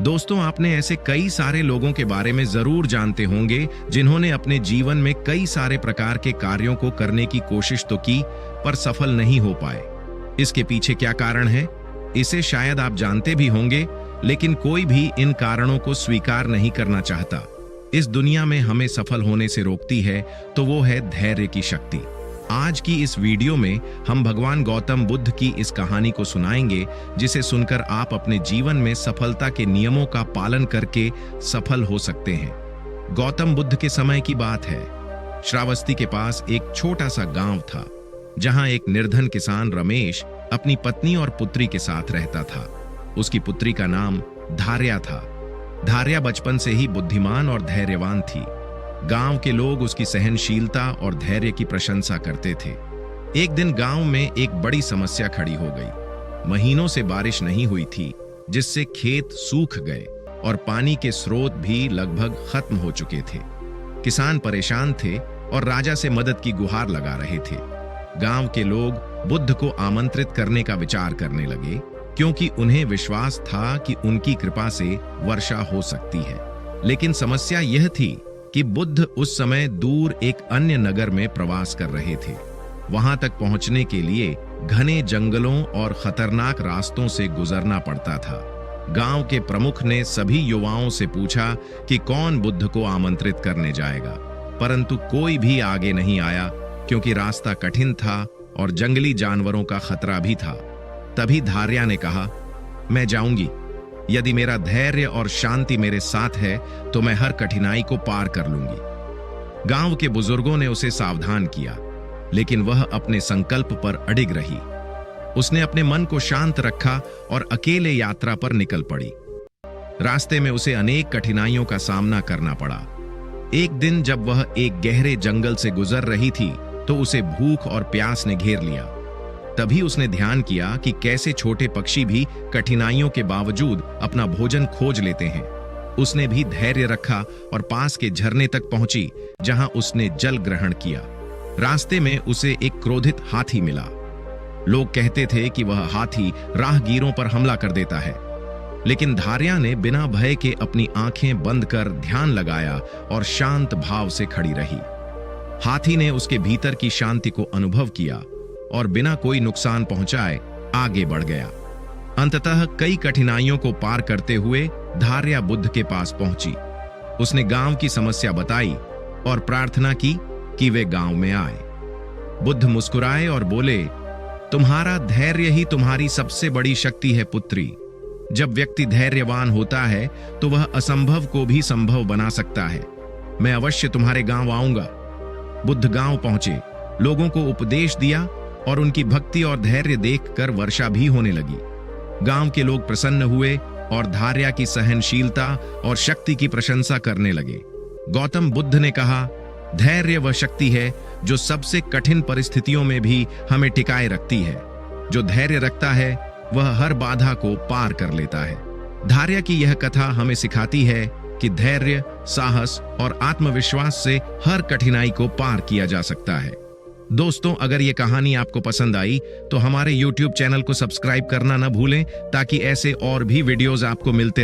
दोस्तों, आपने ऐसे कई सारे लोगों के बारे में जरूर जानते होंगे जिन्होंने अपने जीवन में कई सारे प्रकार के कार्यों को करने की कोशिश तो की, पर सफल नहीं हो पाए। इसके पीछे क्या कारण है, इसे शायद आप जानते भी होंगे, लेकिन कोई भी इन कारणों को स्वीकार नहीं करना चाहता। इस दुनिया में हमें सफल होने से रोकती है तो वो है धैर्य की शक्ति। आज की इस वीडियो में हम भगवान गौतम बुद्ध की इस कहानी को सुनाएंगे, जिसे सुनकर आप अपने जीवन में सफलता के नियमों का पालन करके सफल हो सकते हैं। गौतम बुद्ध के समय की बात है। श्रावस्ती के पास एक छोटा सा गांव था, जहां एक निर्धन किसान रमेश अपनी पत्नी और पुत्री के साथ रहता था। उसकी पुत्री का नाम धार्या था। धार्या बचपन से ही बुद्धिमान और धैर्यवान थी। गांव के लोग उसकी सहनशीलता और धैर्य की प्रशंसा करते थे। एक दिन गांव में एक बड़ी समस्या खड़ी हो गई। महीनों से बारिश नहीं हुई थी, जिससे खेत सूख गए और पानी के स्रोत भी लगभग खत्म हो चुके थे। किसान परेशान थे और राजा से मदद की गुहार लगा रहे थे। गांव के लोग बुद्ध को आमंत्रित करने का विचार करने लगे, क्योंकि उन्हें विश्वास था कि उनकी कृपा से वर्षा हो सकती है। लेकिन समस्या यह थी कि बुद्ध उस समय दूर एक अन्य नगर में प्रवास कर रहे थे। वहां तक पहुंचने के लिए घने जंगलों और खतरनाक रास्तों से गुजरना पड़ता था। गांव के प्रमुख ने सभी युवाओं से पूछा कि कौन बुद्ध को आमंत्रित करने जाएगा, परंतु कोई भी आगे नहीं आया, क्योंकि रास्ता कठिन था और जंगली जानवरों का खतरा भी था। तभी धार्या ने कहा, मैं जाऊंगी। यदि मेरा धैर्य और शांति मेरे साथ है तो मैं हर कठिनाई को पार कर लूंगी। गांव के बुजुर्गों ने उसे सावधान किया, लेकिन वह अपने संकल्प पर अडिग रही। उसने अपने मन को शांत रखा और अकेले यात्रा पर निकल पड़ी। रास्ते में उसे अनेक कठिनाइयों का सामना करना पड़ा। एक दिन जब वह एक गहरे जंगल से गुजर रही थी तो उसे भूख और प्यास ने घेर लिया। तभी उसने ध्यान किया कि कैसे छोटे पक्षी भी कठिनाइयों के बावजूद अपना भोजन खोज लेते हैं। उसने भी धैर्य रखा और पास के झरने तक पहुंची, जहां उसने जल ग्रहण किया। रास्ते में उसे एक क्रोधित हाथी मिला। लोग कहते थे कि वह हाथी राहगीरों पर हमला कर देता है, लेकिन धार्या ने बिना भय के अपनी आंखें बंद कर ध्यान लगाया और शांत भाव से खड़ी रही। हाथी ने उसके भीतर की शांति को अनुभव किया और बिना कोई नुकसान पहुंचाए आगे बढ़ गया। अंततः कई कठिनाइयों को पार करते हुए धार्या बुद्ध के पास पहुंची। उसने गांव की समस्या बताई और प्रार्थना की कि वे गांव में आए। बुद्ध मुस्कुराए और बोले, तुम्हारा धैर्य ही तुम्हारी सबसे बड़ी शक्ति है पुत्री। जब व्यक्ति धैर्यवान होता है तो वह असंभव को भी संभव बना सकता है। मैं अवश्य तुम्हारे गांव आऊंगा। बुद्ध गांव पहुंचे, लोगों को उपदेश दिया और उनकी भक्ति और धैर्य देखकर वर्षा भी होने लगी। गांव के लोग प्रसन्न हुए और धार्या की सहनशीलता और शक्ति की प्रशंसा करने लगे। गौतम बुद्ध ने कहा, धैर्य वह शक्ति है जो सबसे कठिन परिस्थितियों में भी हमें टिकाए रखती है। जो धैर्य रखता है वह हर बाधा को पार कर लेता है। धार्या की यह कथा हमें सिखाती है कि धैर्य, साहस और आत्मविश्वास से हर कठिनाई को पार किया जा सकता है। दोस्तों, अगर ये कहानी आपको पसंद आई तो हमारे YouTube चैनल को सब्सक्राइब करना न भूलें, ताकि ऐसे और भी वीडियोस आपको मिलते रहें।